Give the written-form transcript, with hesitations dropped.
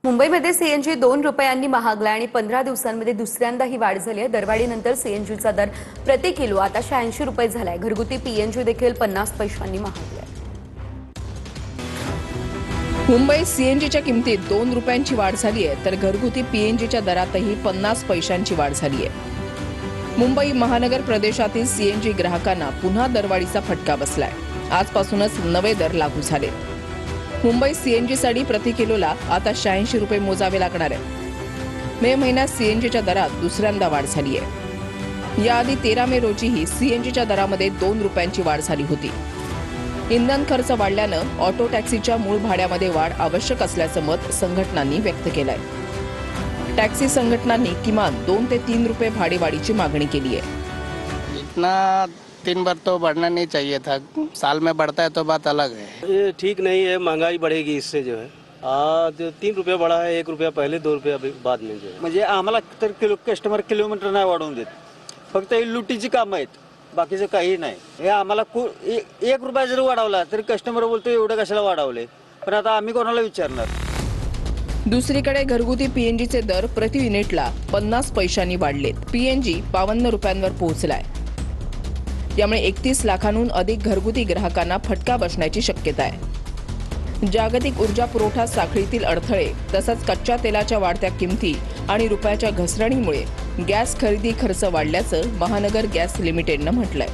मुंबईमध्ये सीएनजी 2 रुपयांनी महागला आणि 15 दिवसांमध्ये दुसऱ्यांदा ही वाढ झाली आहे। दरवाढीनंतर सीएनजीचा दर प्रति किलो आता 86 रुपये झालाय। घरगुती पीएनजी देखील 50 पैशांनी महागले आहे। मुंबईत सीएनजीच्या किमतीत 2 रुपयांची वाढ झाली आहे, तर घरगुती पीएनजीच्या दरातही 50 पैशांची वाढ झाली आहे। मुंबई महानगर प्रदेशातील सीएनजी ग्राहकांना पुन्हा दरवाढीचा फटका बसलाय। आजपासूनच नवे दर लागू झाले। मुंबई सीएनजीसाठी प्रति किलोला आता 86 रुपये मोजावे लागणार आहे। मे महिन्यात सीएनजीच्या दरात दुसऱ्यांदा वाढ झाली आहे। याआधी 13 मे रोजीही सीएनजीच्या दरामध्ये 2 रुपयांची वाढ झाली होती। इंधन खर्च वाढल्यानं ऑटो टॅक्सीच्या मूळ भाड्यामध्ये वाढ आवश्यक असल्याचं मत संघटनांनी व्यक्त केलंय। टॅक्सी संघटनांनी किमान 2 ते 3 रुपये भाडेवाढीची मागणी केली आहे। इतना 3 बार तो बढ़ना नहीं चाहिए था, साल में बढ़ता है तो बात अलग है। ये ठीक नहीं है, महंगाई बढ़ेगी इससे जो है। जो 3 रुपये बढ़ा है, 1 रुपया पहले 2 रुपया बाद में जो है। म्हणजे आम्हाला तर कस्टमर किलोमीटर नाही वाढवून देत, फक्त ही लुटीची कामं आहेत, बाकीचं काही नाही। हे आम्हाला 1 रुपया जर वाढवला तरी कस्टमर बोलतो एवढं कशाला वाढवले, पण आता आम्ही कोणाला विचारणार। दुसरीकडे घरगुती पीएनजीचे दर प्रति युनिटला 50 पैशांनी वाढलेत। पीएनजी 52 रुपयांवर पोहोचलाय। यामुळे 31 लाखांहून अधिक घरगुती ग्राहकांना फटका बसण्याची शक्यता आहे। जागतिक ऊर्जा पुरवठा साखळीतील अडथळे तसंच कच्च्या तेलाच्या वाढत्या किमती आणि रुपयाच्या घसरणीमुळे गॅस खरेदी खर्च वाढल्याचं महानगर गॅस लिमिटेडनं म्हटलंय।